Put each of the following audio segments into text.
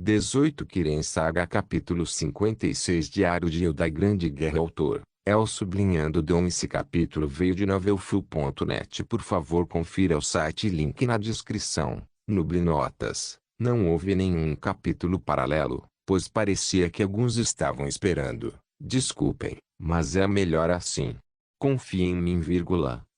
18 Kiren Saga Capítulo 56 Diário de Eu da Grande Guerra Autor, El sublinhando Dom. Esse capítulo veio de novelfull.net. Por favor confira o site, link na descrição. Nuble Notas. Não houve nenhum capítulo paralelo, pois parecia que alguns estavam esperando. Desculpem, mas é melhor assim. Confiem em mim,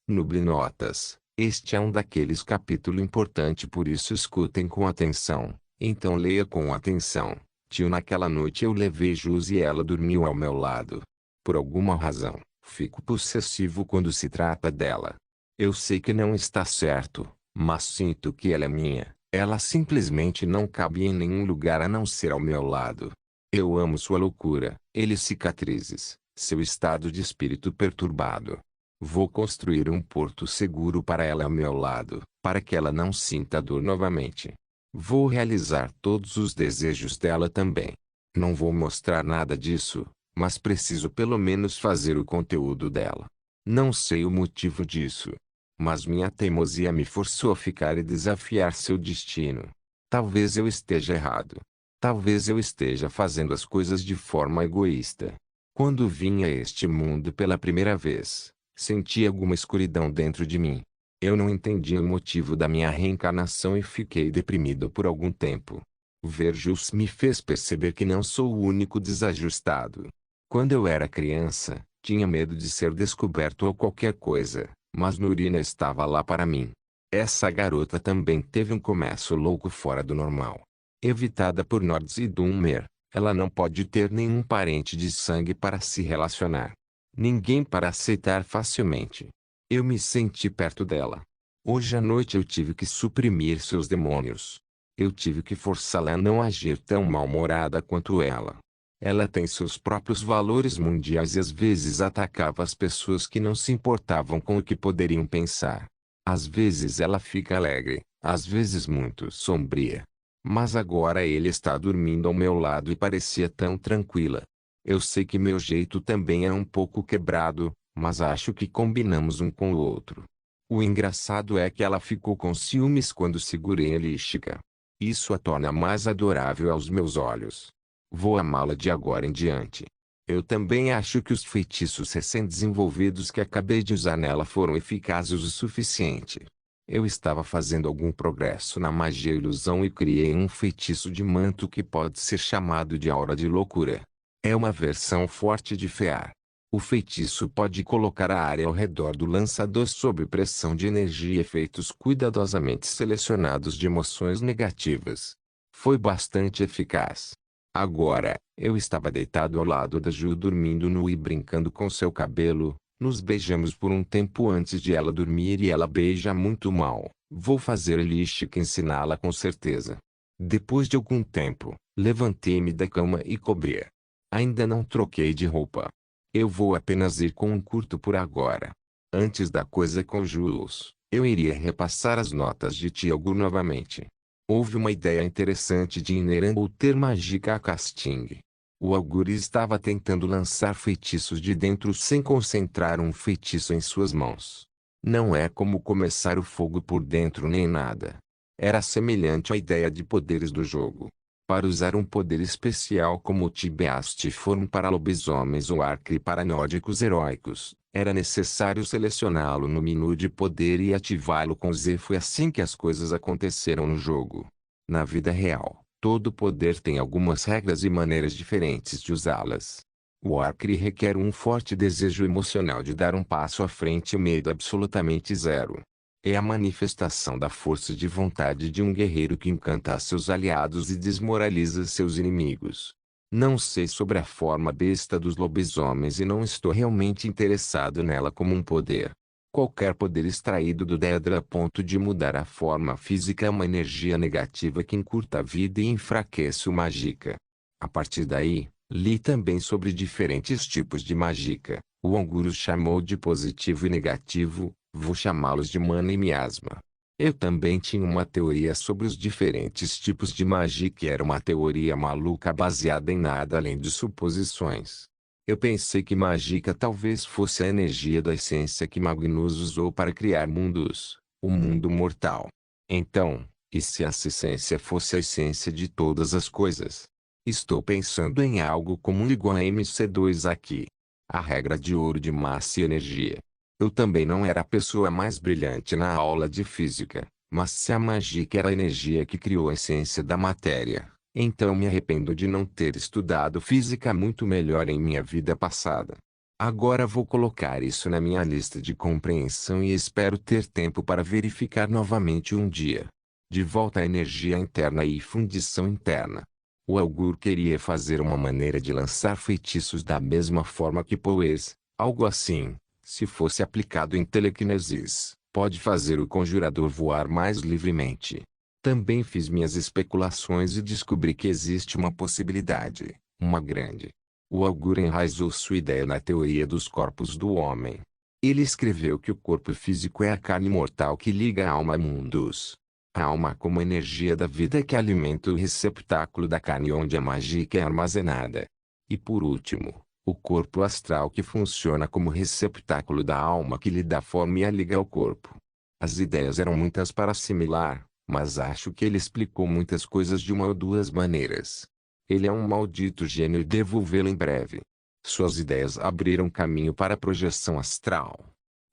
Nuble Notas. Este é um daqueles capítulos importante, por isso escutem com atenção. Então leia com atenção. Tio, naquela noite eu levei Jus e ela dormiu ao meu lado. Por alguma razão, fico possessivo quando se trata dela. Eu sei que não está certo, mas sinto que ela é minha. Ela simplesmente não cabe em nenhum lugar a não ser ao meu lado. Eu amo sua loucura, cicatrizes, seu estado de espírito perturbado. Vou construir um porto seguro para ela ao meu lado, para que ela não sinta dor novamente. Vou realizar todos os desejos dela também. Não vou mostrar nada disso, mas preciso pelo menos fazer o conteúdo dela. Não sei o motivo disso, mas minha teimosia me forçou a ficar e desafiar seu destino. Talvez eu esteja errado. Talvez eu esteja fazendo as coisas de forma egoísta. Quando vim a este mundo pela primeira vez, senti alguma escuridão dentro de mim. Eu não entendi o motivo da minha reencarnação e fiquei deprimido por algum tempo. Ver Jus me fez perceber que não sou o único desajustado. Quando eu era criança, tinha medo de ser descoberto ou qualquer coisa, mas Nurina estava lá para mim. Essa garota também teve um começo louco fora do normal. Evitada por Nords e Dunmer, ela não pode ter nenhum parente de sangue para se relacionar. Ninguém para aceitar facilmente. Eu me senti perto dela. Hoje à noite eu tive que suprimir seus demônios. Eu tive que forçá-la a não agir tão mal-humorada quanto ela. Ela tem seus próprios valores mundiais e às vezes atacava as pessoas que não se importavam com o que poderiam pensar. Às vezes ela fica alegre, às vezes muito sombria. Mas agora ele está dormindo ao meu lado e parecia tão tranquila. Eu sei que meu jeito também é um pouco quebrado, mas acho que combinamos um com o outro. O engraçado é que ela ficou com ciúmes quando segurei a Lística. Isso a torna mais adorável aos meus olhos. Vou amá-la de agora em diante. Eu também acho que os feitiços recém-desenvolvidos que acabei de usar nela foram eficazes o suficiente. Eu estava fazendo algum progresso na magia ilusão e criei um feitiço de manto que pode ser chamado de aura de loucura. É uma versão forte de Fear. O feitiço pode colocar a área ao redor do lançador sob pressão de energia e efeitos cuidadosamente selecionados de emoções negativas. Foi bastante eficaz. Agora, eu estava deitado ao lado da Ju dormindo nu e brincando com seu cabelo. Nos beijamos por um tempo antes de ela dormir e ela beija muito mal. Vou fazer Lística ensiná-la com certeza. Depois de algum tempo, levantei-me da cama e cobri. Ainda não troquei de roupa. Eu vou apenas ir com um curto por agora. Antes da coisa com Jules, eu iria repassar as notas de Tiago novamente. Houve uma ideia interessante de Ineran ou ter mágica a casting. O Augury estava tentando lançar feitiços de dentro sem concentrar um feitiço em suas mãos. Não é como começar o fogo por dentro nem nada. Era semelhante à ideia de poderes do jogo. Para usar um poder especial como o Tibeastiform para lobisomens ou Arcre para nórdicos heróicos, era necessário selecioná-lo no menu de poder e ativá-lo com Z. Foi assim que as coisas aconteceram no jogo. Na vida real, todo poder tem algumas regras e maneiras diferentes de usá-las. O Arcre requer um forte desejo emocional de dar um passo à frente e medo absolutamente zero. É a manifestação da força de vontade de um guerreiro que encanta seus aliados e desmoraliza seus inimigos. Não sei sobre a forma besta dos lobisomens e não estou realmente interessado nela como um poder. Qualquer poder extraído do Daedra a ponto de mudar a forma física é uma energia negativa que encurta a vida e enfraquece o Magicka. A partir daí, li também sobre diferentes tipos de Magicka. O Angus chamou de positivo e negativo. Vou chamá-los de mana e miasma. Eu também tinha uma teoria sobre os diferentes tipos de magia que era uma teoria maluca baseada em nada além de suposições. Eu pensei que Magicka talvez fosse a energia da essência que Magnus usou para criar mundos, o mundo mortal. Então, E se essa essência fosse a essência de todas as coisas? Estou pensando em algo comum igual a MC2 aqui. A regra de ouro de massa e energia. Eu também não era a pessoa mais brilhante na aula de física, mas se a mágica era a energia que criou a essência da matéria, então me arrependo de não ter estudado física muito melhor em minha vida passada. Agora vou colocar isso na minha lista de compreensão e espero ter tempo para verificar novamente um dia. De volta à energia interna e fundição interna. O Augur queria fazer uma maneira de lançar feitiços da mesma forma que Poes, algo assim, se fosse aplicado em telequinesis, pode fazer o conjurador voar mais livremente. Também fiz minhas especulações e descobri que existe uma possibilidade, uma grande. O Augur enraizou sua ideia na teoria dos corpos do homem. Ele escreveu que o corpo físico é a carne mortal que liga a alma a mundos. A alma como energia da vida que alimenta o receptáculo da carne onde a mágica é armazenada. E por último, o corpo astral que funciona como receptáculo da alma que lhe dá forma e a liga ao corpo. As ideias eram muitas para assimilar, mas acho que ele explicou muitas coisas de uma ou duas maneiras. Ele é um maldito gênio e devo vê-lo em breve. Suas ideias abriram caminho para a projeção astral.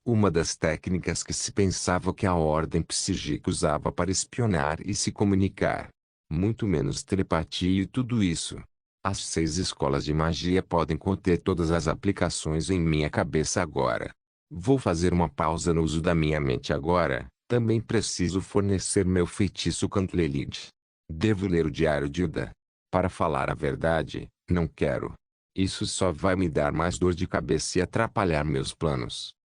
Uma das técnicas que se pensava que a ordem psíquica usava para espionar e se comunicar. Muito menos telepatia e tudo isso. As 6 escolas de magia podem conter todas as aplicações em minha cabeça agora. Vou fazer uma pausa no uso da minha mente agora. Também preciso fornecer meu feitiço Cantlelid. Devo ler o diário de Uda. Para falar a verdade, não quero. Isso só vai me dar mais dor de cabeça e atrapalhar meus planos.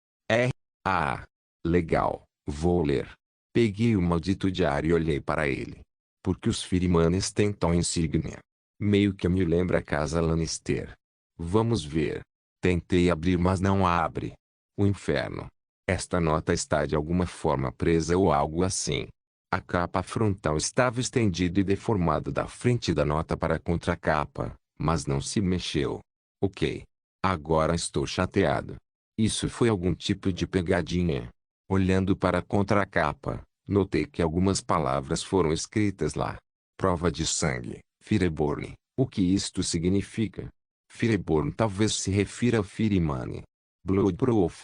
Legal, vou ler. Peguei o maldito diário e olhei para ele. Porque os Firimanes têm tal insígnia. Meio que me lembra a casa Lannister. Vamos ver. Tentei abrir mas não abre. O inferno. Esta nota está de alguma forma presa ou algo assim. A capa frontal estava estendida e deformada da frente da nota para a contracapa, mas não se mexeu. Ok. Agora estou chateado. Isso foi algum tipo de pegadinha. Olhando para a contracapa, notei que algumas palavras foram escritas lá. Prova de sangue, Fireborn. O que isto significa? Fireborn talvez se refira ao Firimane. Bloodproof.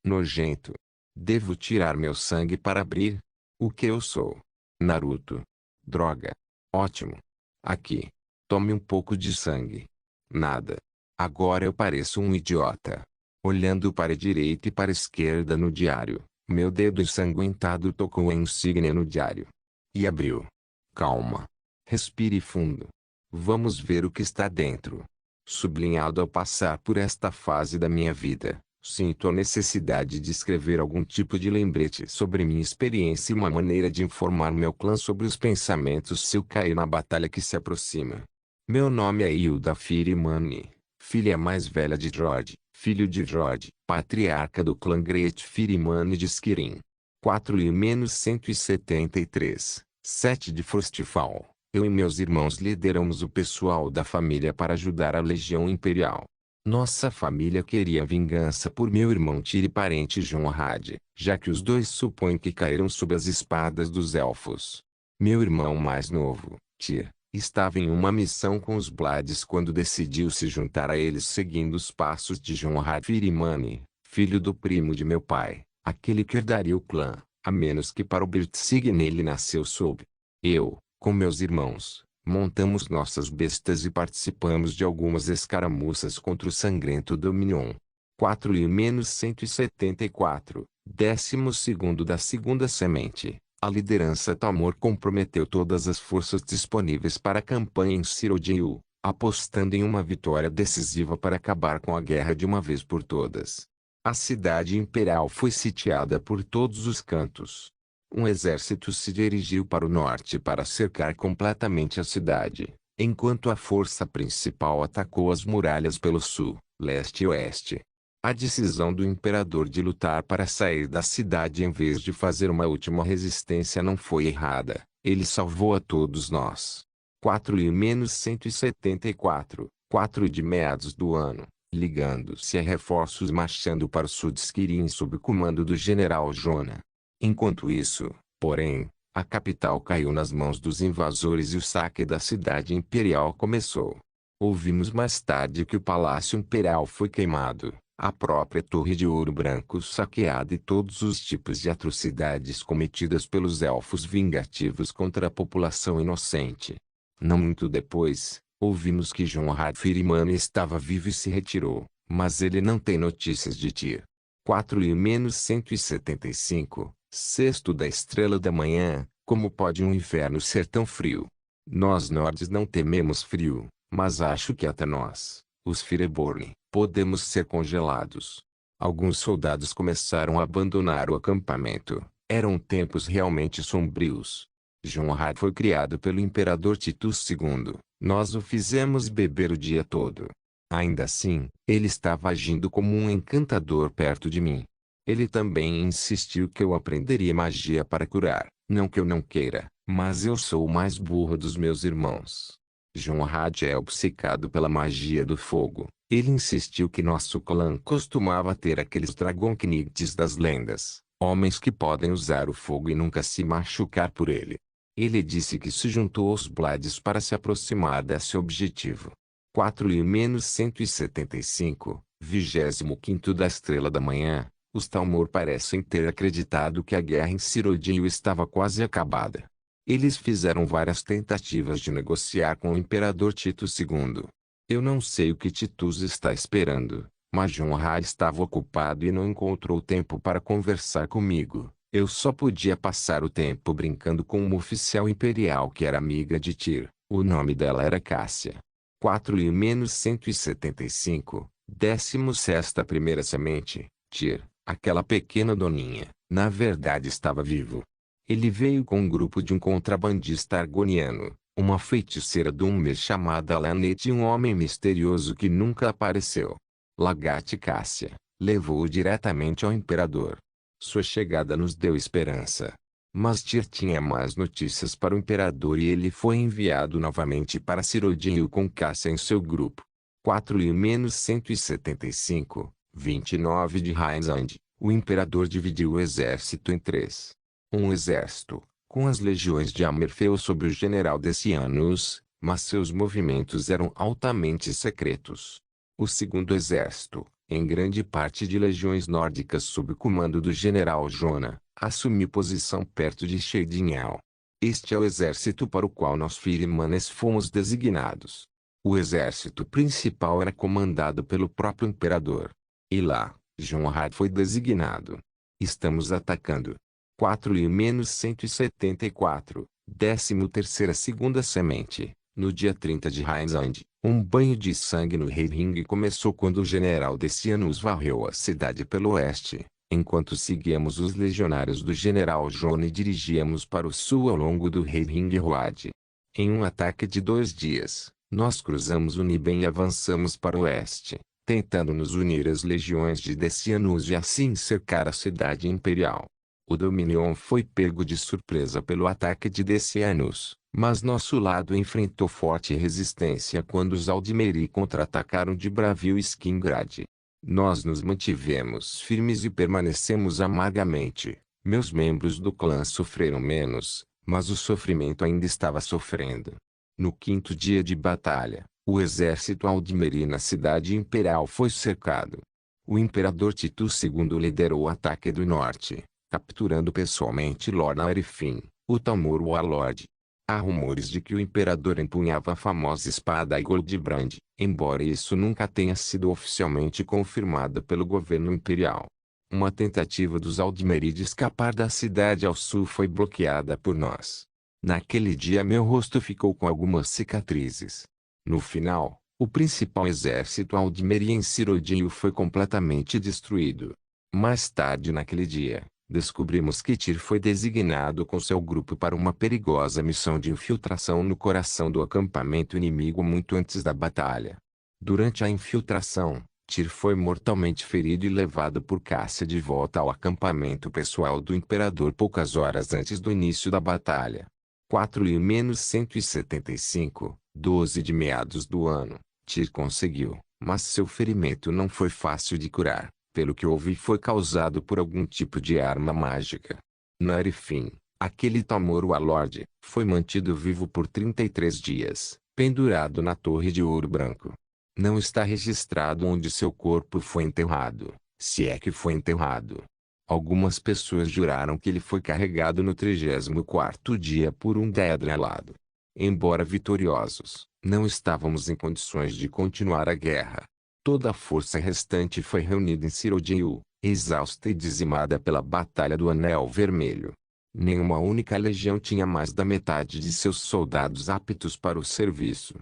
Nojento. Devo tirar meu sangue para abrir? O que eu sou? Naruto. Droga. Ótimo. Aqui. Tome um pouco de sangue. Nada. Agora eu pareço um idiota. Olhando para a direita e para a esquerda no diário, meu dedo ensanguentado tocou a insígnia no diário. E abriu. Calma. Respire fundo. Vamos ver o que está dentro. Sublinhado ao passar por esta fase da minha vida, sinto a necessidade de escrever algum tipo de lembrete sobre minha experiência e uma maneira de informar meu clã sobre os pensamentos se eu cair na batalha que se aproxima. Meu nome é Hilda Firimani, filha mais velha de Drod, filho de Drod, patriarca do clã Great Firimani de Skirin. 4-173, 7 de Frostfall. Eu e meus irmãos lideramos o pessoal da família para ajudar a Legião Imperial. Nossa família queria vingança por meu irmão Tyr e parente Jonrad, já que os dois supõem que caíram sob as espadas dos elfos. Meu irmão mais novo, Tyr, estava em uma missão com os Blades quando decidiu se juntar a eles seguindo os passos de Jonrad Firimani, filho do primo de meu pai, aquele que herdaria o clã, a menos que para o Bertsign ele nasceu sob. Eu, com meus irmãos, montamos nossas bestas e participamos de algumas escaramuças contra o sangrento Dominion. 4-174, 12º da segunda semente. A liderança Tamor comprometeu todas as forças disponíveis para a campanha em Cyrodiil, apostando em uma vitória decisiva para acabar com a guerra de uma vez por todas. A cidade imperial foi sitiada por todos os cantos. Um exército se dirigiu para o norte para cercar completamente a cidade, enquanto a força principal atacou as muralhas pelo sul, leste e oeste. A decisão do imperador de lutar para sair da cidade em vez de fazer uma última resistência não foi errada, ele salvou a todos nós. 4-174, 4 de meados do ano, ligando-se a reforços marchando para o sul de Skirin sob o comando do general Jonah. Enquanto isso, porém, A capital caiu nas mãos dos invasores e o saque da cidade imperial começou. Ouvimos mais tarde que o Palácio Imperial foi queimado, a própria Torre de Ouro Branco saqueada e todos os tipos de atrocidades cometidas pelos elfos vingativos contra a população inocente. Não muito depois, ouvimos que Jonrad Firman estava vivo e se retirou, mas ele não tem notícias de Tyr. 4-175, sexto da estrela da manhã, como pode um inverno ser tão frio? Nós Nords não tememos frio, mas acho que até nós, os Fireborn, podemos ser congelados. Alguns soldados começaram a abandonar o acampamento. Eram tempos realmente sombrios. Jonrad foi criado pelo imperador Titus II. Nós o fizemos beber o dia todo. Ainda assim, ele estava agindo como um encantador perto de mim. Ele também insistiu que eu aprenderia magia para curar. Não que eu não queira, mas eu sou o mais burro dos meus irmãos. Jonrad é obcecado pela magia do fogo. Ele insistiu que nosso clã costumava ter aqueles Dragonknights das lendas, homens que podem usar o fogo e nunca se machucar por ele. Ele disse que se juntou aos Blades para se aproximar desse objetivo. 4-175, 25º da estrela da manhã, os Talmor parecem ter acreditado que a guerra em Cyrodiil estava quase acabada. Eles fizeram várias tentativas de negociar com o imperador Tito II. Eu não sei o que Titus está esperando, mas Jonrad estava ocupado e não encontrou tempo para conversar comigo. Eu só podia passar o tempo brincando com uma oficial imperial que era amiga de Tyr. O nome dela era Cássia. 4-175, 16ª primeira semente, Tyr, aquela pequena doninha, na verdade estava vivo. Ele veio com um grupo de um contrabandista argoniano, uma feiticeira do Umber chamada Lanete e um homem misterioso que nunca apareceu. Lagat Cássia levou-o diretamente ao imperador. Sua chegada nos deu esperança. Mas Tyr tinha más notícias para o imperador e ele foi enviado novamente para Cyrodiil com Cássia em seu grupo. 4-175, 29 de Rhinesand, o imperador dividiu o exército em três. Um exército, com as legiões de Amerfeu sob o general Decianus, mas seus movimentos eram altamente secretos. O segundo exército, em grande parte de legiões nórdicas sob o comando do general Jona, assumiu posição perto de Shedinhal. Este é o exército para o qual nós Firmanes fomos designados. O exército principal era comandado pelo próprio imperador. E lá, Jonrad foi designado. Estamos atacando. 4-174, 13ª segunda semente, no dia 30 de Rhinesand. Um banho de sangue no Rei Ring começou quando o general Decianus varreu a cidade pelo oeste, enquanto seguíamos os legionários do general Jona e dirigíamos para o sul ao longo do Rei Ring Road. Em um ataque de 2 dias, nós cruzamos o Niben e avançamos para o oeste, tentando nos unir às legiões de Decianus e assim cercar a cidade imperial. O Dominion foi pego de surpresa pelo ataque de Decianus, mas nosso lado enfrentou forte resistência quando os Aldmeri contra-atacaram de Bravil e Skingrad. Nós nos mantivemos firmes e permanecemos amargamente. Meus membros do clã sofreram menos, mas o sofrimento ainda estava sofrendo. No 5º dia de batalha, o exército Aldmeri na cidade imperial foi cercado. O imperador Titus II liderou o ataque do norte, capturando pessoalmente Lord Arifin, o Talmor Warlord. Há rumores de que o imperador empunhava a famosa espada Goldbrand, embora isso nunca tenha sido oficialmente confirmado pelo governo imperial. Uma tentativa dos Aldmeri de escapar da cidade ao sul foi bloqueada por nós. Naquele dia meu rosto ficou com algumas cicatrizes. No final, o principal exército Aldmeri em Cyrodiil foi completamente destruído. Mais tarde naquele dia, descobrimos que Tyr foi designado com seu grupo para uma perigosa missão de infiltração no coração do acampamento inimigo muito antes da batalha. Durante a infiltração, Tyr foi mortalmente ferido e levado por Cássia de volta ao acampamento pessoal do imperador poucas horas antes do início da batalha. 4-175, 12 de meados do ano, Tyr conseguiu, mas seu ferimento não foi fácil de curar. Pelo que ouvi foi causado por algum tipo de arma mágica. Narifin, Aquele Tamor Walord foi mantido vivo por 33 dias, pendurado na Torre de Ouro Branco. Não está registrado onde seu corpo foi enterrado, se é que foi enterrado. Algumas pessoas juraram que ele foi carregado no 34º dia por um Daedra alado. Embora vitoriosos, não estávamos em condições de continuar a guerra. Toda a força restante foi reunida em Cyrodiil, exausta e dizimada pela Batalha do Anel Vermelho. Nenhuma única legião tinha mais da metade de seus soldados aptos para o serviço.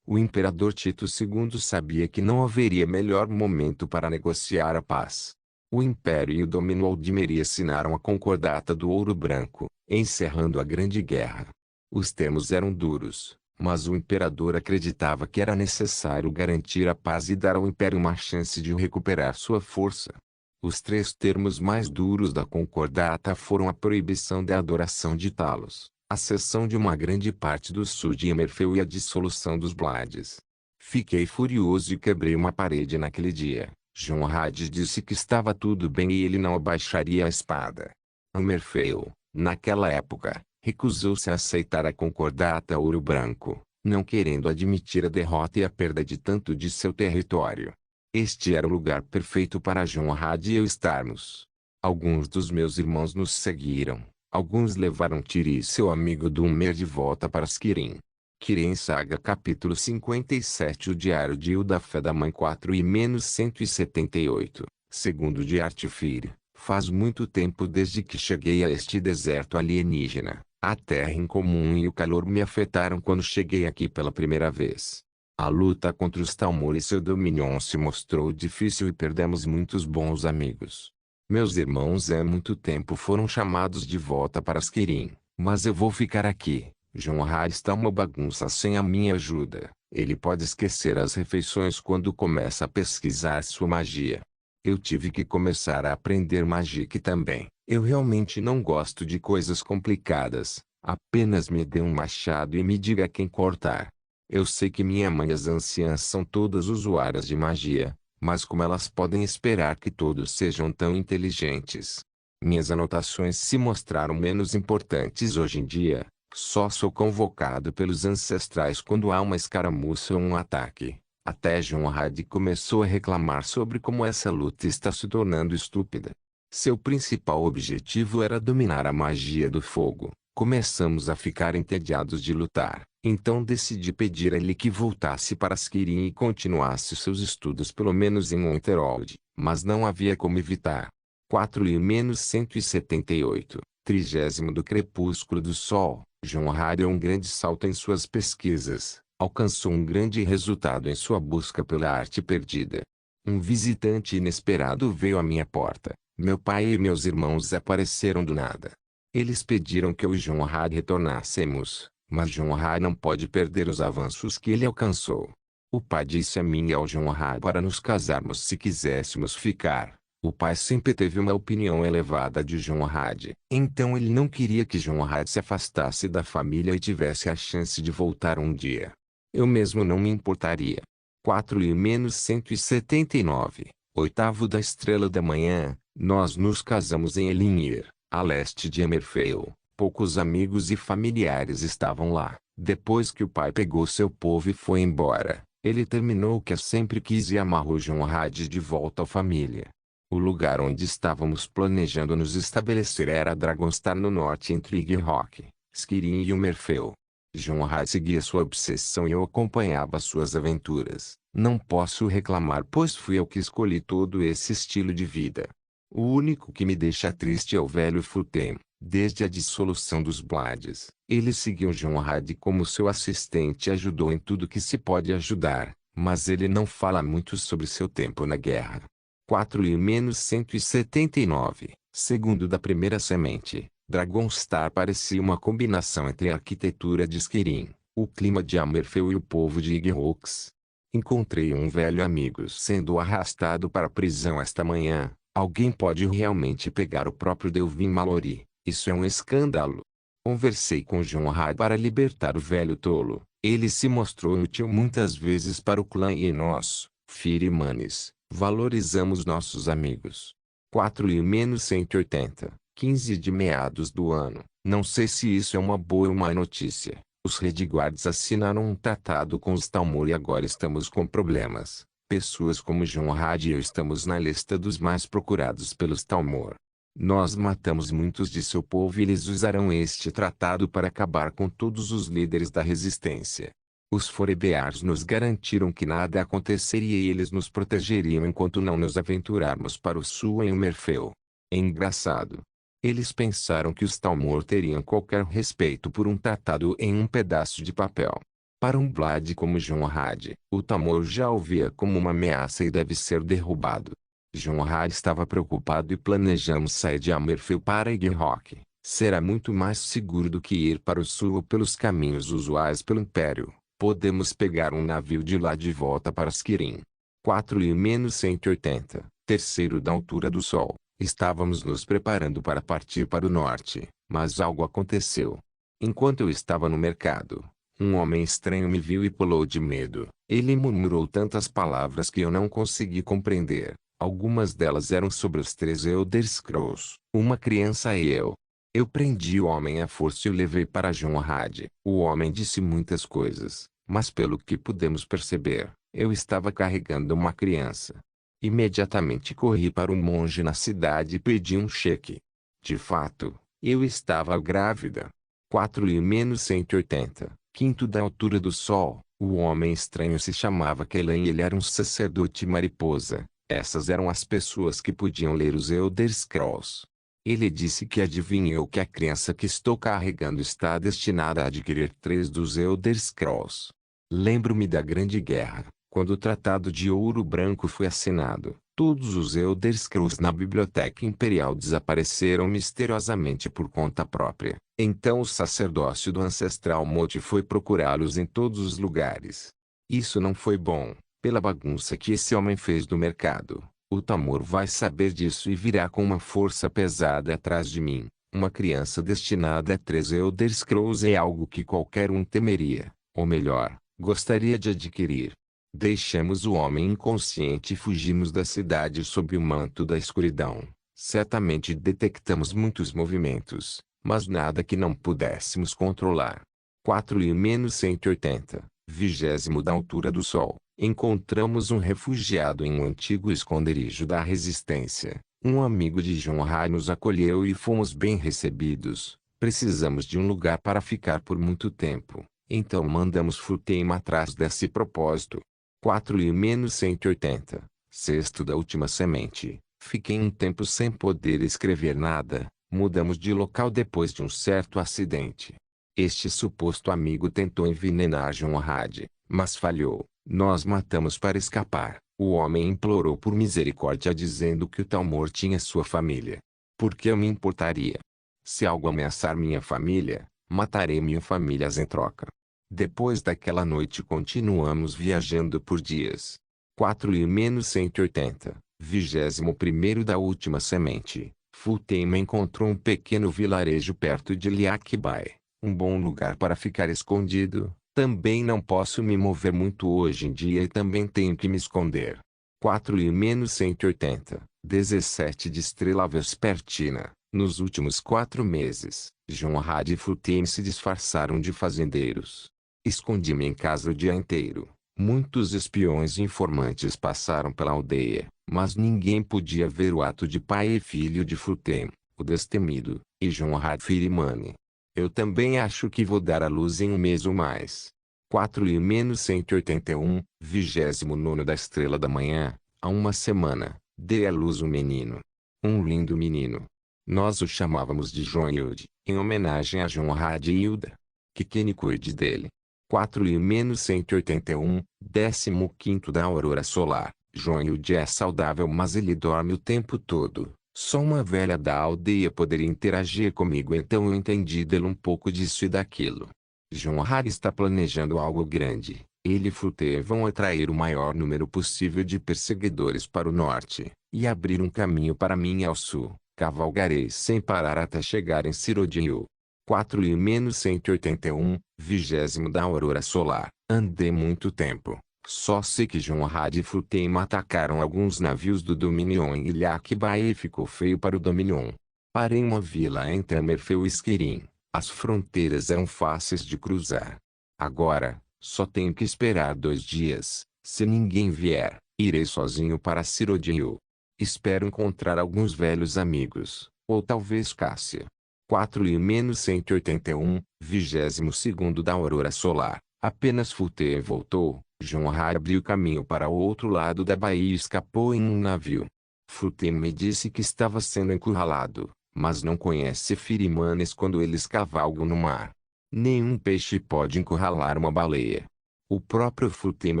O imperador Tito II sabia que não haveria melhor momento para negociar a paz. O Império e o domínio Aldimeri assinaram a Concordata do Ouro Branco, encerrando a Grande Guerra. Os termos eram duros, mas o imperador acreditava que era necessário garantir a paz e dar ao Império uma chance de recuperar sua força. Os 3 termos mais duros da Concordata foram a proibição da adoração de Talos, a cessão de uma grande parte do sul de Emerfeu e a dissolução dos Blades. Fiquei furioso e quebrei uma parede naquele dia. Jonrad disse que estava tudo bem e ele não abaixaria a espada. Emerfeu, naquela época, recusou-se a aceitar a Concordata Ouro Branco, não querendo admitir a derrota e a perda de tanto de seu território. Este era o lugar perfeito para Jonrad e eu estarmos. Alguns dos meus irmãos nos seguiram. Alguns levaram Tiri e seu amigo Dumer de volta para Skirin. Kirin Saga capítulo 57. O Diário de Hilda Fé da Mãe 4-178. Segundo de Artifir. Faz muito tempo desde que cheguei a este deserto alienígena. A terra incomum e o calor me afetaram quando cheguei aqui pela primeira vez. A luta contra os Talmor e seu Dominion se mostrou difícil e perdemos muitos bons amigos. Meus irmãos há muito tempo foram chamados de volta para Skirin, mas eu vou ficar aqui. Jonrad está uma bagunça sem a minha ajuda. Ele pode esquecer as refeições quando começa a pesquisar sua magia. Eu tive que começar a aprender magia aqui também. Eu realmente não gosto de coisas complicadas. Apenas me dê um machado e me diga quem cortar. Eu sei que minha mãe e as anciãs são todas usuárias de magia, mas como elas podem esperar que todos sejam tão inteligentes? Minhas anotações se mostraram menos importantes hoje em dia. Só sou convocado pelos ancestrais quando há uma escaramuça ou um ataque. Até Jonrad começou a reclamar sobre como essa luta está se tornando estúpida. Seu principal objetivo era dominar a magia do fogo. Começamos a ficar entediados de lutar. Então decidi pedir a ele que voltasse para Skirin e continuasse seus estudos pelo menos em Winterhold, mas não havia como evitar. 4-178, 30º do crepúsculo do sol. Jonrad deu um grande salto em suas pesquisas, alcançou um grande resultado em sua busca pela arte perdida. Um visitante inesperado veio à minha porta. Meu pai e meus irmãos apareceram do nada. Eles pediram que eu e Jonrad retornássemos. Mas Jonrad não pode perder os avanços que ele alcançou. O pai disse a mim e ao Jonrad para nos casarmos se quiséssemos ficar. O pai sempre teve uma opinião elevada de Jonrad. Então ele não queria que Jonrad se afastasse da família e tivesse a chance de voltar um dia. Eu mesmo não me importaria. 4-179, 8º da estrela da manhã, nós nos casamos em Elinir, a leste de Emerfeu. Poucos amigos e familiares estavam lá. Depois que o pai pegou seu povo e foi embora, ele terminou o que sempre quis e amarrou Jonrad de volta à família. O lugar onde estávamos planejando nos estabelecer era Dragonstar no norte entre Igrok, Skirin e Emerfeu. Jonrad seguia sua obsessão e eu acompanhava suas aventuras. Não posso reclamar pois fui eu que escolhi todo esse estilo de vida. O único que me deixa triste é o velho Futem. Desde a dissolução dos Blades, ele seguiu Jonrad como seu assistente e ajudou em tudo que se pode ajudar, mas ele não fala muito sobre seu tempo na guerra. 4-179, segundo da primeira semente, Dragonstar parecia uma combinação entre a arquitetura de Skirin, o clima de Emerfeu e o povo de Igrox. Encontrei um velho amigo sendo arrastado para a prisão esta manhã. Alguém pode realmente pegar o próprio Delvin Mallory? Isso é um escândalo. Conversei com Jonrad para libertar o velho tolo. Ele se mostrou útil muitas vezes para o clã e nós, Firimanes, valorizamos nossos amigos. 4-180, 15 de meados do ano, Não sei se isso é uma boa ou má notícia. Os Redguards assinaram um tratado com os Talmor e agora estamos com problemas. Pessoas como Jonrad e eu estamos na lista dos mais procurados pelos Talmor. Nós matamos muitos de seu povo e eles usarão este tratado para acabar com todos os líderes da resistência. Os Forebears nos garantiram que nada aconteceria e eles nos protegeriam enquanto não nos aventurarmos para o sul em Umerfeu. É engraçado. Eles pensaram que os Talmor teriam qualquer respeito por um tratado em um pedaço de papel. Para um Vlad como Jonrad, o Talmor já o via como uma ameaça e deve ser derrubado. Jonrad estava preocupado e planejamos sair de Amerfeu para Igrok. Será muito mais seguro do que ir para o sul ou pelos caminhos usuais pelo Império. Podemos pegar um navio de lá de volta para Skirin. 4-180, terceiro da altura do Sol. Estávamos nos preparando para partir para o norte, mas algo aconteceu. Enquanto eu estava no mercado, um homem estranho me viu e pulou de medo. Ele murmurou tantas palavras que eu não consegui compreender. Algumas delas eram sobre os 3 Elder Scrolls, uma criança e eu. Eu prendi o homem à força e o levei para Jonrad. O homem disse muitas coisas, mas pelo que pudemos perceber, eu estava carregando uma criança. Imediatamente corri para um monge na cidade e pedi um cheque. De fato, eu estava grávida. 4-180, quinto da altura do sol. O homem estranho se chamava Kelan e ele era um sacerdote mariposa. Essas eram as pessoas que podiam ler os Elder Scrolls. Ele disse que adivinhou que a criança que estou carregando está destinada a adquirir 3 dos Elder Scrolls. Lembro-me da Grande Guerra. Quando o Tratado de Ouro Branco foi assinado, todos os Elder Scrolls na Biblioteca Imperial desapareceram misteriosamente por conta própria. Então o sacerdócio do Ancestral Mote foi procurá-los em todos os lugares. Isso não foi bom, pela bagunça que esse homem fez do mercado. O Talmor vai saber disso e virá com uma força pesada atrás de mim. Uma criança destinada a 3 Elder Scrolls é algo que qualquer um temeria, ou melhor, gostaria de adquirir. Deixamos o homem inconsciente e fugimos da cidade sob o manto da escuridão. Certamente detectamos muitos movimentos, mas nada que não pudéssemos controlar. 4-180, vigésimo da altura do sol. Encontramos um refugiado em um antigo esconderijo da resistência. Um amigo de Jonrad nos acolheu e fomos bem recebidos. Precisamos de um lugar para ficar por muito tempo, então mandamos Futeim atrás desse propósito. 4-180, sexto da última semente. Fiquei um tempo sem poder escrever nada. Mudamos de local depois de um certo acidente. Este suposto amigo tentou envenenar Jonrad, mas falhou. Nós matamos para escapar. O homem implorou por misericórdia dizendo que o Talmor tinha sua família. Por que eu me importaria? Se algo ameaçar minha família, matarei minha família em troca. Depois daquela noite continuamos viajando por dias. 4-180, vigésimo primeiro da última semente. Futeim encontrou um pequeno vilarejo perto de Liakbai. Um bom lugar para ficar escondido. Também não posso me mover muito hoje em dia e também tenho que me esconder. 4-180, 17 de Estrela Vespertina. Nos últimos 4 meses, Jonrad e Futeim se disfarçaram de fazendeiros. Escondi-me em casa o dia inteiro. Muitos espiões e informantes passaram pela aldeia, mas ninguém podia ver o ato de pai e filho de Futeim, o destemido, e Jonrad Firimane. Eu também acho que vou dar à luz em um mês ou mais. 4-181, 29º da estrela da manhã. Há uma semana, dei à luz um menino. Um lindo menino. Nós o chamávamos de Jonhild, em homenagem a Jonrad e Hilda. Que Kenny cuide dele. 4-181, 15º da aurora solar. Jonhild é saudável mas ele dorme o tempo todo. Só uma velha da aldeia poderia interagir comigo, então eu entendi dele um pouco disso e daquilo. Jonrad está planejando algo grande. Ele e Futeim vão atrair o maior número possível de perseguidores para o norte, e abrir um caminho para mim ao sul. Cavalgarei sem parar até chegar em Cirodil. 4-181, 20º da aurora solar. Andei muito tempo. Só sei que Jonrad e Futeim atacaram alguns navios do Dominion em Liakbai e ficou feio para o Dominion. Parei em uma vila entre Amerfeu e Skirin. As fronteiras eram fáceis de cruzar. Agora, só tenho que esperar 2 dias. Se ninguém vier, irei sozinho para Cyrodiil. Espero encontrar alguns velhos amigos, ou talvez Cássia. 4-181, 22º da aurora solar. Apenas Fulton voltou. John Hart abriu caminho para o outro lado da baía e escapou em um navio. Fulton me disse que estava sendo encurralado, mas não conhece firimanes quando eles cavalgam no mar. Nenhum peixe pode encurralar uma baleia. O próprio Fulton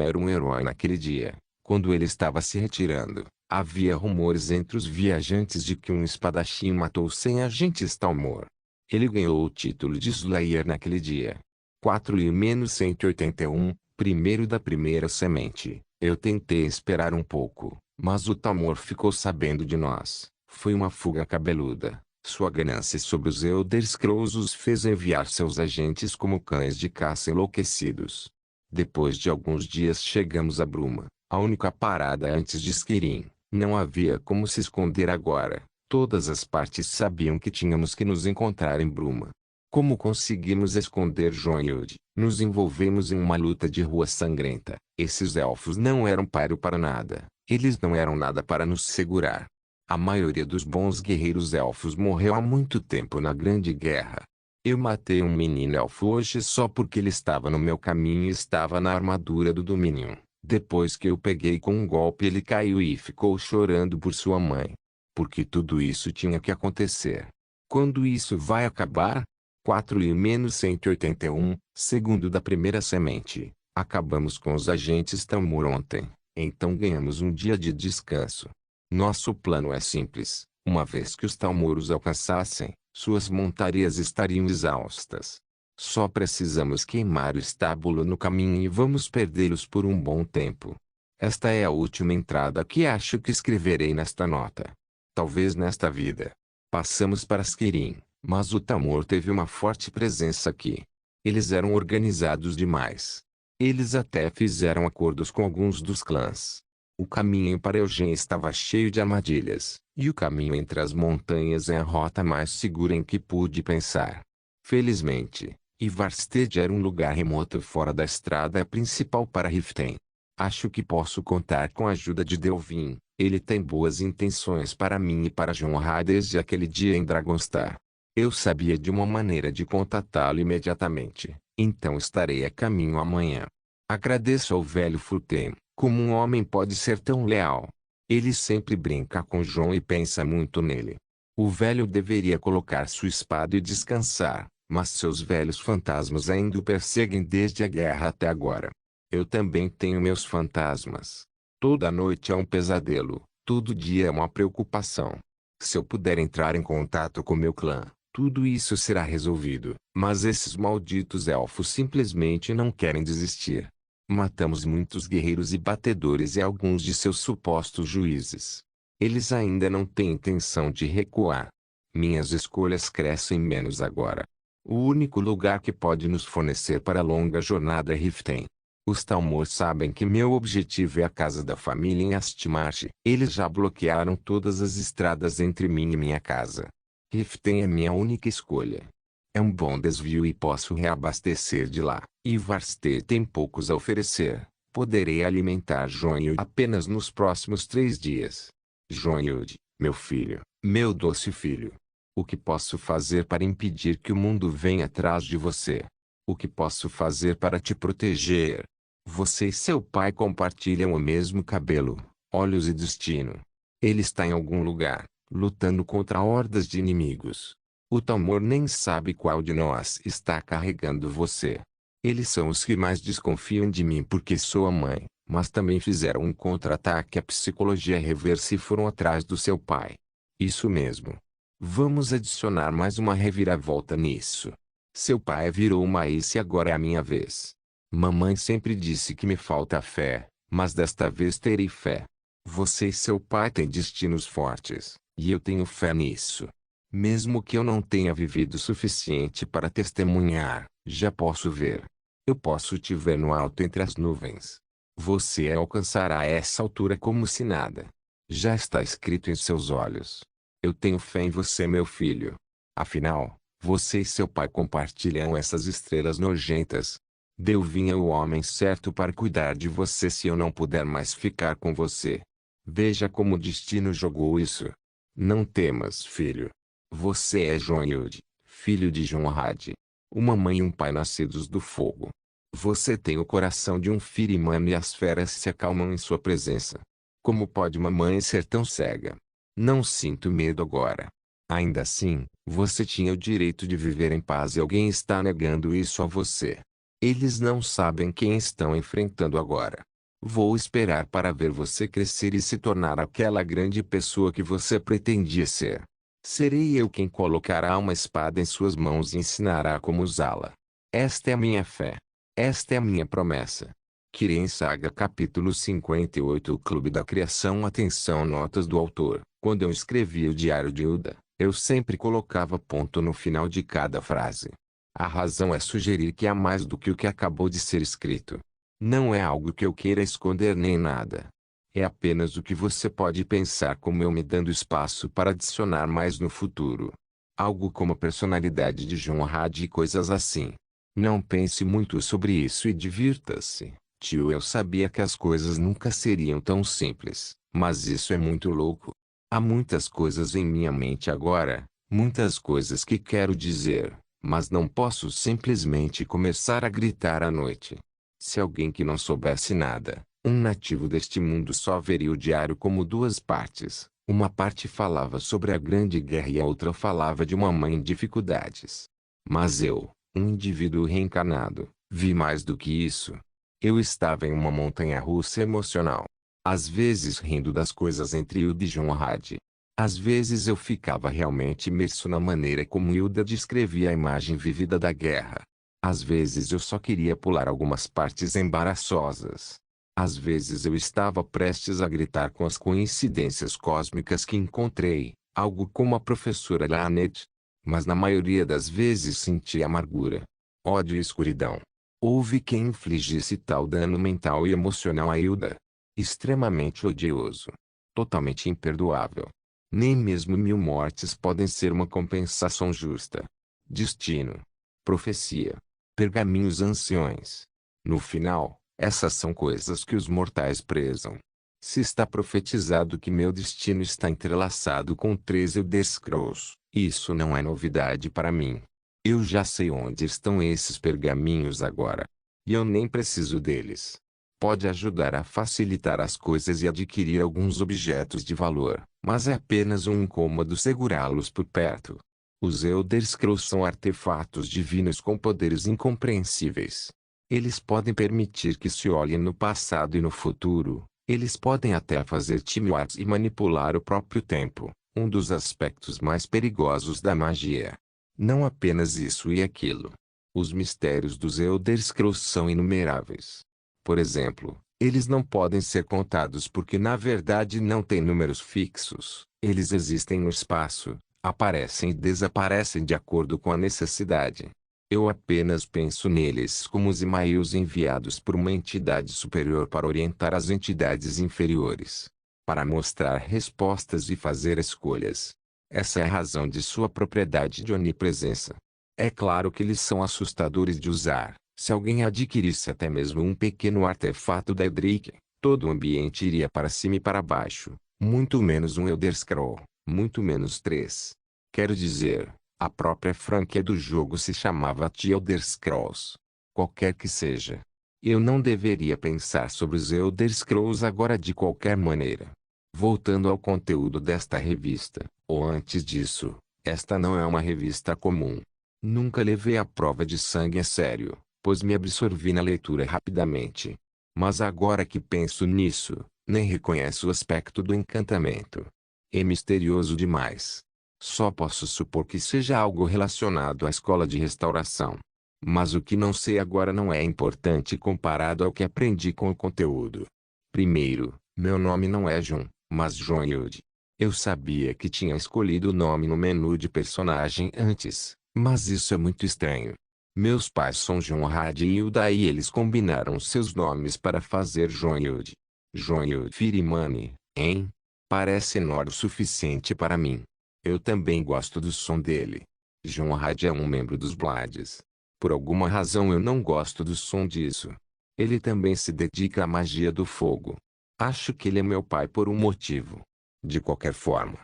era um herói naquele dia. Quando ele estava se retirando, havia rumores entre os viajantes de que um espadachim matou 100 agentes Talmor. Ele ganhou o título de Slayer naquele dia. 4-181, primeiro da primeira semente. Eu tentei esperar um pouco, mas o Talmor ficou sabendo de nós. Foi uma fuga cabeluda. Sua ganância sobre os Elder Scrolls os fez enviar seus agentes como cães de caça enlouquecidos. Depois de alguns dias chegamos a Bruma, a única parada antes de Skyrim. Não havia como se esconder agora. Todas as partes sabiam que tínhamos que nos encontrar em Bruma. Como conseguimos esconder Joinwood? Nos envolvemos em uma luta de rua sangrenta. Esses elfos não eram páreo para nada. Eles não eram nada para nos segurar. A maioria dos bons guerreiros elfos morreu há muito tempo na Grande Guerra. Eu matei um menino elfo hoje só porque ele estava no meu caminho e estava na armadura do Dominion. Depois que eu peguei com um golpe ele caiu e ficou chorando por sua mãe. Porque tudo isso tinha que acontecer. Quando isso vai acabar? 4-181, segundo da primeira semente. Acabamos com os agentes Talmor ontem, então ganhamos um dia de descanso. Nosso plano é simples. Uma vez que os Talmor os alcançassem, suas montarias estariam exaustas. Só precisamos queimar o estábulo no caminho e vamos perdê-los por um bom tempo. Esta é a última entrada que acho que escreverei nesta nota. Talvez nesta vida. Passamos para Skyrim, mas o Talmor teve uma forte presença aqui. Eles eram organizados demais. Eles até fizeram acordos com alguns dos clãs. O caminho para Eugene estava cheio de armadilhas, e o caminho entre as montanhas é a rota mais segura em que pude pensar. Felizmente, Ivarstead era um lugar remoto fora da estrada principal para Riften. Acho que posso contar com a ajuda de Delvin. Ele tem boas intenções para mim e para Jonra desde aquele dia em Dragonstar. Eu sabia de uma maneira de contatá-lo imediatamente, então estarei a caminho amanhã. Agradeço ao velho Fulton. Como um homem pode ser tão leal? Ele sempre brinca com John e pensa muito nele. O velho deveria colocar sua espada e descansar, mas seus velhos fantasmas ainda o perseguem desde a guerra até agora. Eu também tenho meus fantasmas. Toda noite é um pesadelo, todo dia é uma preocupação. Se eu puder entrar em contato com meu clã, tudo isso será resolvido. Mas esses malditos elfos simplesmente não querem desistir. Matamos muitos guerreiros e batedores e alguns de seus supostos juízes. Eles ainda não têm intenção de recuar. Minhas escolhas crescem menos agora. O único lugar que pode nos fornecer para a longa jornada é Riften. Os Talmor sabem que meu objetivo é a casa da família em Astmarsh. Eles já bloquearam todas as estradas entre mim e minha casa. Riften é minha única escolha. É um bom desvio e posso reabastecer de lá. Ivarstead tem poucos a oferecer. Poderei alimentar Joinwood apenas nos próximos 3 dias. Joinwood, meu filho, meu doce filho. O que posso fazer para impedir que o mundo venha atrás de você? O que posso fazer para te proteger? Você e seu pai compartilham o mesmo cabelo, olhos e destino. Ele está em algum lugar, lutando contra hordas de inimigos. O Talmor nem sabe qual de nós está carregando você. Eles são os que mais desconfiam de mim porque sou a mãe, mas também fizeram um contra-ataque à psicologia reversa e foram atrás do seu pai. Isso mesmo. Vamos adicionar mais uma reviravolta nisso. Seu pai virou uma ace e agora é a minha vez. Mamãe sempre disse que me falta fé, mas desta vez terei fé. Você e seu pai têm destinos fortes, e eu tenho fé nisso. Mesmo que eu não tenha vivido o suficiente para testemunhar, já posso ver. Eu posso te ver no alto entre as nuvens. Você alcançará essa altura como se nada. Já está escrito em seus olhos. Eu tenho fé em você, meu filho. Afinal, Você e seu pai compartilham essas estrelas nojentas. Vinha o homem certo para cuidar de você se eu não puder mais ficar com você. Veja como o destino jogou isso. Não temas, filho. Você é Jonhud, filho de Jonrad. Uma mãe e um pai nascidos do fogo. Você tem o coração de um Firimano e as feras se acalmam em sua presença. Como pode uma mãe ser tão cega? Não sinto medo agora. Ainda assim, você tinha o direito de viver em paz e alguém está negando isso a você. Eles não sabem quem estão enfrentando agora. Vou esperar para ver você crescer e se tornar aquela grande pessoa que você pretendia ser. Serei eu quem colocará uma espada em suas mãos e ensinará como usá-la. Esta é a minha fé. Esta é a minha promessa. Kirin Saga capítulo 58 O Clube da Criação Atenção notas do autor. Quando eu escrevia o Diário de Uda, eu sempre colocava ponto no final de cada frase. A razão é sugerir que há mais do que o que acabou de ser escrito. Não é algo que eu queira esconder nem nada. É apenas o que você pode pensar como eu me dando espaço para adicionar mais no futuro. Algo como a personalidade de Jonrad e coisas assim. Não pense muito sobre isso e divirta-se. Tio, eu sabia que as coisas nunca seriam tão simples, mas isso é muito louco. Há muitas coisas em minha mente agora, muitas coisas que quero dizer, mas não posso simplesmente começar a gritar à noite. Se alguém que não soubesse nada, um nativo deste mundo só veria o diário como duas partes. Uma parte falava sobre a Grande Guerra e a outra falava de uma mãe em dificuldades. Mas eu, um indivíduo reencarnado, vi mais do que isso. Eu estava em uma montanha-russa emocional. Às vezes rindo das coisas entre Hilda e Jonrad. Às vezes eu ficava realmente imerso na maneira como Hilda descrevia a imagem vívida da guerra. Às vezes eu só queria pular algumas partes embaraçosas. Às vezes eu estava prestes a gritar com as coincidências cósmicas que encontrei, algo como a professora Lanet. Mas na maioria das vezes senti amargura, ódio e escuridão. Houve quem infligisse tal dano mental e emocional a Hilda. Extremamente odioso. Totalmente imperdoável. Nem mesmo 1000 mortes podem ser uma compensação justa. Destino. Profecia. Pergaminhos anciões. No final, essas são coisas que os mortais prezam. Se está profetizado que meu destino está entrelaçado com 13 Elder Scrolls, isso não é novidade para mim. Eu já sei onde estão esses pergaminhos agora. E eu nem preciso deles. Pode ajudar a facilitar as coisas e adquirir alguns objetos de valor, mas é apenas um incômodo segurá-los por perto. Os Elder Scrolls são artefatos divinos com poderes incompreensíveis. Eles podem permitir que se olhe no passado e no futuro. Eles podem até fazer time wars e manipular o próprio tempo, um dos aspectos mais perigosos da magia. Não apenas isso e aquilo. Os mistérios dos Elder Scrolls são inumeráveis. Por exemplo, eles não podem ser contados porque na verdade não têm números fixos. Eles existem no espaço, aparecem e desaparecem de acordo com a necessidade. Eu apenas penso neles como os e-mails enviados por uma entidade superior para orientar as entidades inferiores. Para mostrar respostas e fazer escolhas. Essa é a razão de sua propriedade de onipresença. É claro que eles são assustadores de usar. Se alguém adquirisse até mesmo um pequeno artefato da Edric, todo o ambiente iria para cima e para baixo. Muito menos um Elder Scroll, muito menos 3. Quero dizer, a própria franquia do jogo se chamava The Elder Scrolls. Qualquer que seja. Eu não deveria pensar sobre os Elder Scrolls agora de qualquer maneira. Voltando ao conteúdo desta revista, ou antes disso, esta não é uma revista comum. Nunca levei a prova de sangue a sério, pois me absorvi na leitura rapidamente. Mas agora que penso nisso, nem reconheço o aspecto do encantamento. É misterioso demais. Só posso supor que seja algo relacionado à escola de restauração. Mas o que não sei agora não é importante comparado ao que aprendi com o conteúdo. Primeiro, meu nome não é Jun, mas Jonhud. Eu sabia que tinha escolhido o nome no menu de personagem antes, mas isso é muito estranho. Meus pais são Jonrad e Hilda e eles combinaram seus nomes para fazer Jonhud. Jonhud Firimani, hein? Parece enorme o suficiente para mim. Eu também gosto do som dele. Jonrad é um membro dos Blades. Por alguma razão eu não gosto do som disso. Ele também se dedica à magia do fogo. Acho que ele é meu pai por um motivo. De qualquer forma,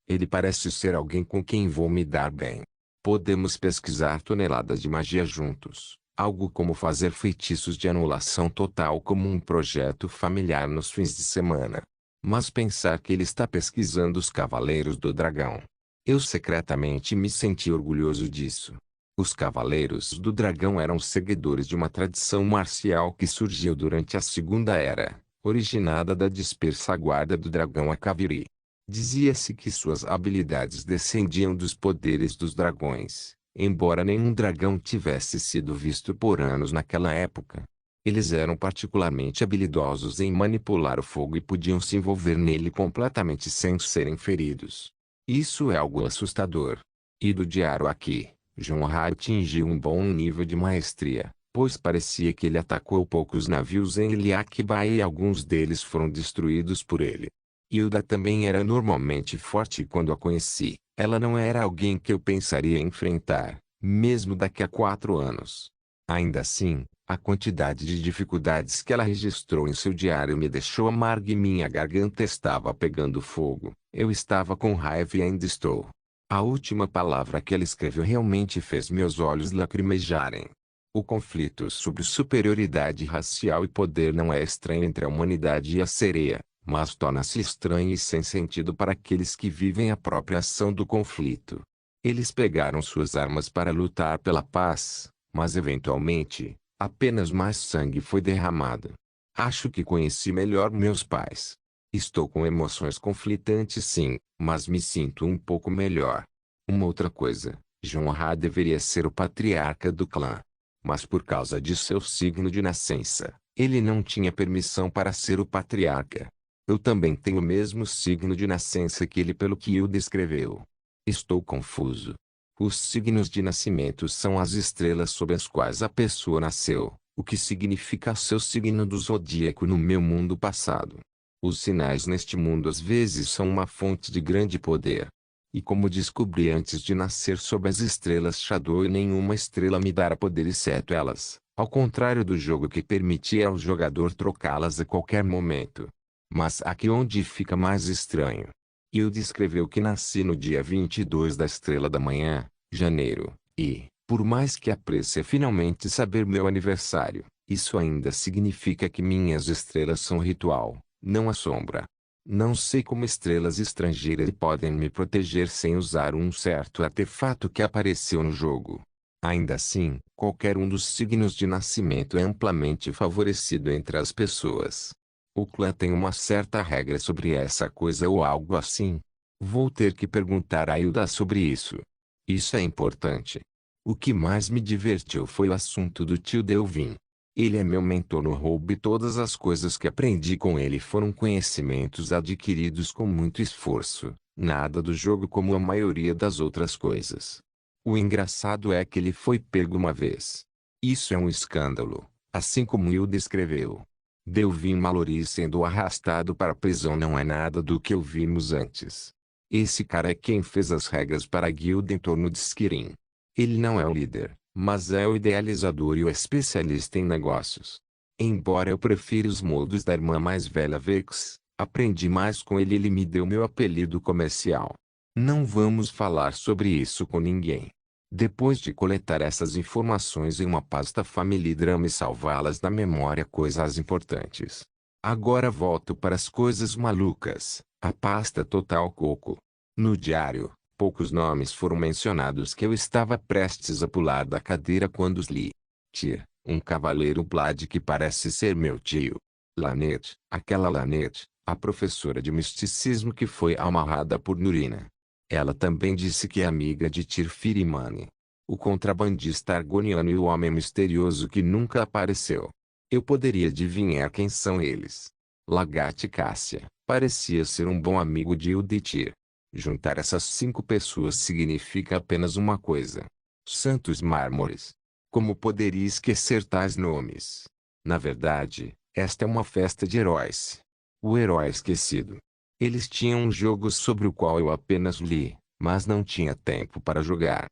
ele parece ser alguém com quem vou me dar bem. Podemos pesquisar toneladas de magia juntos, algo como fazer feitiços de anulação total como um projeto familiar nos fins de semana. Mas pensar que ele está pesquisando os Cavaleiros do Dragão. Eu secretamente me senti orgulhoso disso. Os Cavaleiros do Dragão eram seguidores de uma tradição marcial que surgiu durante a Segunda Era, originada da dispersa guarda do dragão Akaviri. Dizia-se que suas habilidades descendiam dos poderes dos dragões, embora nenhum dragão tivesse sido visto por anos naquela época. Eles eram particularmente habilidosos em manipular o fogo e podiam se envolver nele completamente sem serem feridos. Isso é algo assustador. E do diário aqui, Jonrad atingiu um bom nível de maestria, pois parecia que ele atacou poucos navios em Iliakba e alguns deles foram destruídos por ele. Hilda também era normalmente forte quando a conheci. Ela não era alguém que eu pensaria em enfrentar, mesmo daqui a 4 anos. Ainda assim, a quantidade de dificuldades que ela registrou em seu diário me deixou amarga e minha garganta estava pegando fogo. Eu estava com raiva e ainda estou. A última palavra que ela escreveu realmente fez meus olhos lacrimejarem. O conflito sobre superioridade racial e poder não é estranho entre a humanidade e a sereia, mas torna-se estranho e sem sentido para aqueles que vivem a própria ação do conflito. Eles pegaram suas armas para lutar pela paz, mas eventualmente, apenas mais sangue foi derramado. Acho que conheci melhor meus pais. Estou com emoções conflitantes sim, mas me sinto um pouco melhor. Uma outra coisa, Jonrad deveria ser o patriarca do clã. Mas por causa de seu signo de nascença, ele não tinha permissão para ser o patriarca. Eu também tenho o mesmo signo de nascença que ele pelo que o descreveu. Estou confuso. Os signos de nascimento são as estrelas sob as quais a pessoa nasceu, o que significa seu signo do zodíaco no meu mundo passado. Os sinais neste mundo às vezes são uma fonte de grande poder. E como descobri antes de nascer sob as estrelas Shadow e nenhuma estrela me dará poder exceto elas, ao contrário do jogo que permitia ao jogador trocá-las a qualquer momento. Mas aqui onde fica mais estranho. Hill descreveu que nasci no dia 22 da estrela da manhã, janeiro, e, por mais que aprecie finalmente saber meu aniversário, isso ainda significa que minhas estrelas são ritual, não a sombra. Não sei como estrelas estrangeiras podem me proteger sem usar um certo artefato que apareceu no jogo. Ainda assim, qualquer um dos signos de nascimento é amplamente favorecido entre as pessoas. O clã tem uma certa regra sobre essa coisa ou algo assim. Vou ter que perguntar a Hilda sobre isso. Isso é importante. O que mais me divertiu foi o assunto do tio Delvin. Ele é meu mentor no roubo e todas as coisas que aprendi com ele foram conhecimentos adquiridos com muito esforço, nada do jogo como a maioria das outras coisas. O engraçado é que ele foi pego uma vez. Isso é um escândalo, assim como Will descreveu. Delvin Mallory sendo arrastado para a prisão não é nada do que ouvimos antes. Esse cara é quem fez as regras para a guilda em torno de Skirin. Ele não é o líder, mas é o idealizador e o especialista em negócios. Embora eu prefira os modos da irmã mais velha Vex, aprendi mais com ele e ele me deu meu apelido comercial. Não vamos falar sobre isso com ninguém. Depois de coletar essas informações em uma pasta Family Drama e salvá-las na memória coisas importantes. Agora volto para as coisas malucas, a pasta Total Coco. No diário, poucos nomes foram mencionados que eu estava prestes a pular da cadeira quando os li. Tyr, um cavaleiro Blade que parece ser meu tio. Laneth, aquela Laneth, a professora de misticismo que foi amarrada por Nurina. Ela também disse que é amiga de Tyr Firimani, o contrabandista argoniano e o homem misterioso que nunca apareceu. Eu poderia adivinhar quem são eles. Lagat e Cássia, parecia ser um bom amigo de Hilda e Tyr. Juntar essas 5 pessoas significa apenas uma coisa. Santos mármores. Como poderia esquecer tais nomes? Na verdade, esta é uma festa de heróis. O herói esquecido. Eles tinham um jogo sobre o qual eu apenas li, mas não tinha tempo para jogar.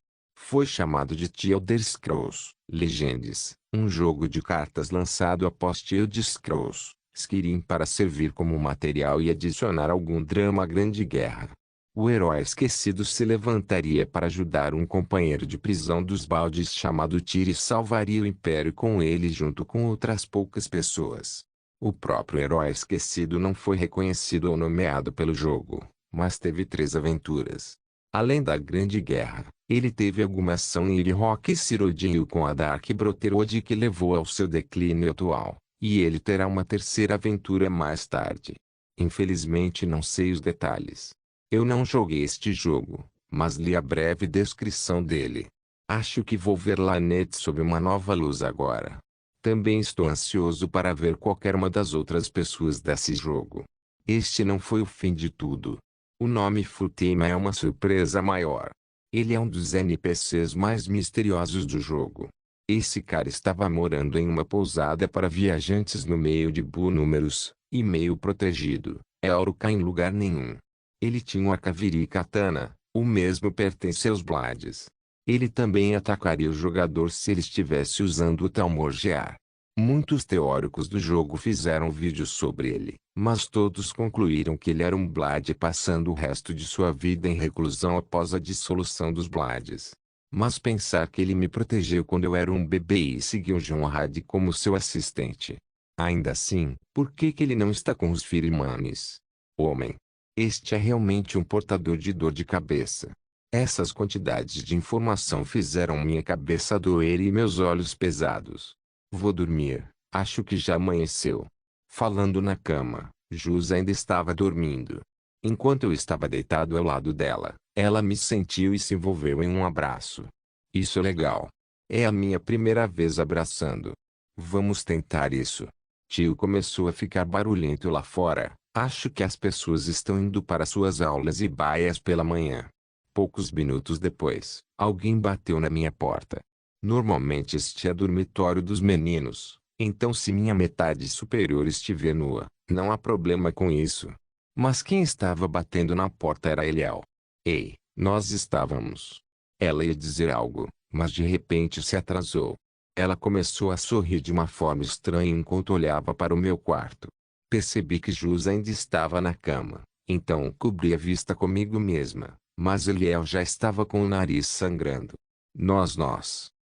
Foi chamado de The Elder Scrolls Legends, um jogo de cartas lançado após The Elder Scrolls Skyrim para servir como material e adicionar algum drama à Grande Guerra. O herói esquecido se levantaria para ajudar um companheiro de prisão dos baldes chamado Tyr e salvaria o Império com ele junto com outras poucas pessoas. O próprio herói esquecido não foi reconhecido ou nomeado pelo jogo, mas teve 3 aventuras. Além da Grande Guerra, ele teve alguma ação em Rock e Cyrodiil com a Dark Brotherhood que levou ao seu declínio atual, e ele terá uma terceira aventura mais tarde. Infelizmente não sei os detalhes. Eu não joguei este jogo, mas li a breve descrição dele. Acho que vou ver Lanet sob uma nova luz agora. Também estou ansioso para ver qualquer uma das outras pessoas desse jogo. Este não foi o fim de tudo. O nome Futema é uma surpresa maior. Ele é um dos NPCs mais misteriosos do jogo. Esse cara estava morando em uma pousada para viajantes no meio de números, e meio protegido, Elruka em lugar nenhum. Ele tinha uma Kaviri Katana, o mesmo pertence aos Blades. Ele também atacaria o jogador se ele estivesse usando o Talmorgear. Muitos teóricos do jogo fizeram vídeos sobre ele, mas todos concluíram que ele era um Blade passando o resto de sua vida em reclusão após a dissolução dos Blades. Mas pensar que ele me protegeu quando eu era um bebê e seguiu Jonrad como seu assistente. Ainda assim, por que ele não está com os Firmanes? Homem. Este é realmente um portador de dor de cabeça. Essas quantidades de informação fizeram minha cabeça doer e meus olhos pesados. Vou dormir, acho que já amanheceu. Falando na cama, Jus ainda estava dormindo. Enquanto eu estava deitado ao lado dela, ela me sentiu e se envolveu em um abraço. Isso é legal. É a minha primeira vez abraçando. Vamos tentar isso. Tio começou a ficar barulhento lá fora. Acho que as pessoas estão indo para suas aulas e baias pela manhã. Poucos minutos depois, alguém bateu na minha porta. Normalmente este é o dormitório dos meninos, então se minha metade superior estiver nua, não há problema com isso. Mas quem estava batendo na porta era Eliel. Ei, nós estávamos. Ela ia dizer algo, mas de repente se atrasou. Ela começou a sorrir de uma forma estranha enquanto olhava para o meu quarto. Percebi que Jus ainda estava na cama, então cobri a vista comigo mesma, mas Eliel já estava com o nariz sangrando. Nós.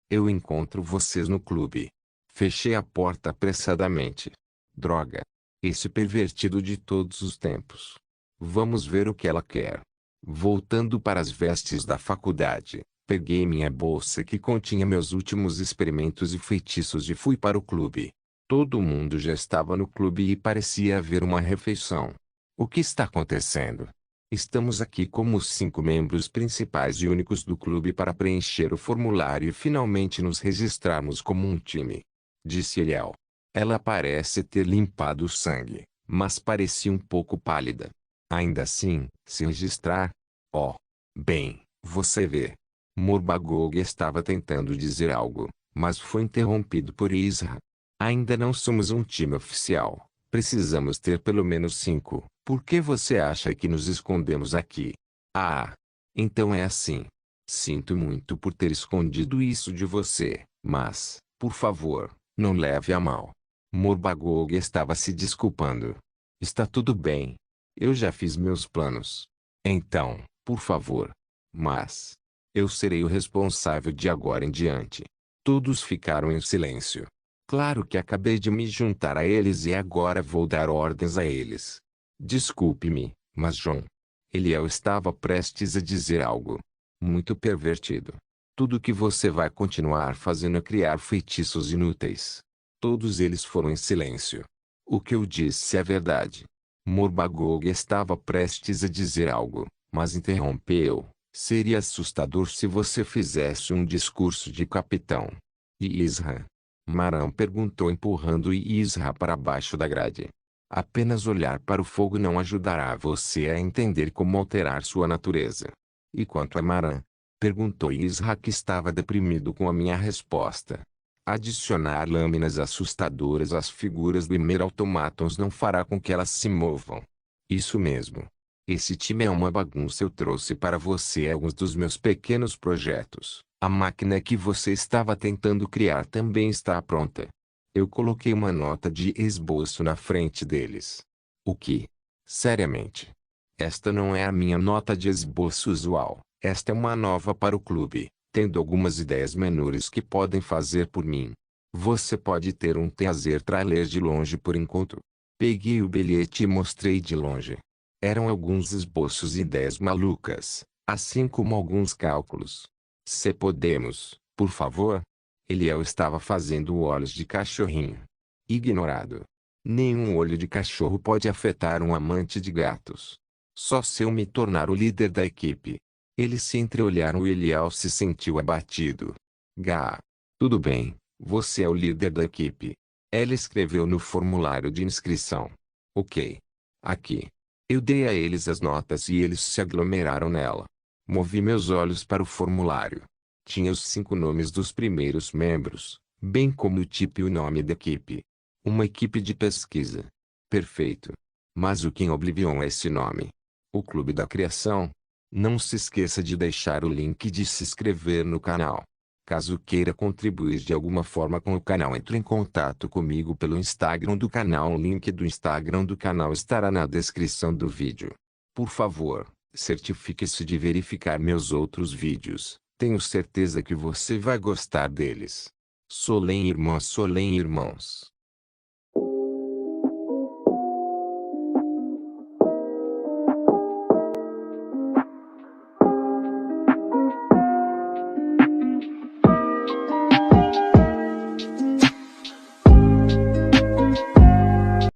Eu encontro vocês no clube. Fechei a porta apressadamente. Droga. Esse pervertido de todos os tempos. Vamos ver o que ela quer. Voltando para as vestes da faculdade, peguei minha bolsa que continha meus últimos experimentos e feitiços e fui para o clube. Todo mundo já estava no clube e parecia haver uma refeição. O que está acontecendo? Estamos aqui como os 5 membros principais e únicos do clube para preencher o formulário e finalmente nos registrarmos como um time. Disse Eliel. Ela parece ter limpado o sangue, mas parecia um pouco pálida. Ainda assim, se registrar? Oh. Bem, você vê. Morbagoug estava tentando dizer algo, mas foi interrompido por Isra. Ainda não somos um time oficial. Precisamos ter pelo menos 5. Por que você acha que nos escondemos aqui? Ah. Então é assim. Sinto muito por ter escondido isso de você, mas, por favor, não leve a mal. Morbagoug estava se desculpando. Está tudo bem. Eu já fiz meus planos. Então, por favor. Mas, eu serei o responsável de agora em diante. Todos ficaram em silêncio. Claro que acabei de me juntar a eles e agora vou dar ordens a eles. Desculpe-me, mas John. Eliel estava prestes a dizer algo muito pervertido. Tudo que você vai continuar fazendo é criar feitiços inúteis. Todos eles foram em silêncio. O que eu disse é verdade. Morbagoug estava prestes a dizer algo, mas interrompeu. Seria assustador se você fizesse um discurso de capitão. E Isra? Maran perguntou empurrando Isra para baixo da grade. Apenas olhar para o fogo não ajudará você a entender como alterar sua natureza. E quanto a Maran? Perguntou Isra que estava deprimido com a minha resposta. Adicionar lâminas assustadoras às figuras do Imer Automatons não fará com que elas se movam. Isso mesmo. Esse time é uma bagunça. Eu trouxe para você alguns dos meus pequenos projetos. A máquina que você estava tentando criar também está pronta. Eu coloquei uma nota de esboço na frente deles. O que? Seriamente. Esta não é a minha nota de esboço usual. Esta é uma nova para o clube, tendo algumas ideias menores que podem fazer por mim. Você pode ter um prazer trailer de longe por enquanto. Peguei o bilhete e mostrei de longe. Eram alguns esboços e ideias malucas, assim como alguns cálculos. Se podemos, por favor? Eliel estava fazendo olhos de cachorrinho. Ignorado. Nenhum olho de cachorro pode afetar um amante de gatos. Só se eu me tornar o líder da equipe. Eles se entreolharam e Eliel se sentiu abatido. Gá. Tudo bem, você é o líder da equipe. Ela escreveu no formulário de inscrição. Ok. Aqui. Eu dei a eles as notas e eles se aglomeraram nela. Movi meus olhos para o formulário. Tinha os 5 nomes dos primeiros membros, bem como o tipo e o nome da equipe. Uma equipe de pesquisa. Perfeito. Mas o que em Oblivion é esse nome? O Clube da Criação? Não se esqueça de deixar o link de se inscrever no canal. Caso queira contribuir de alguma forma com o canal, entre em contato comigo pelo Instagram do canal. O link do Instagram do canal estará na descrição do vídeo. Por favor, certifique-se de verificar meus outros vídeos. Tenho certeza que você vai gostar deles. Solem irmãos.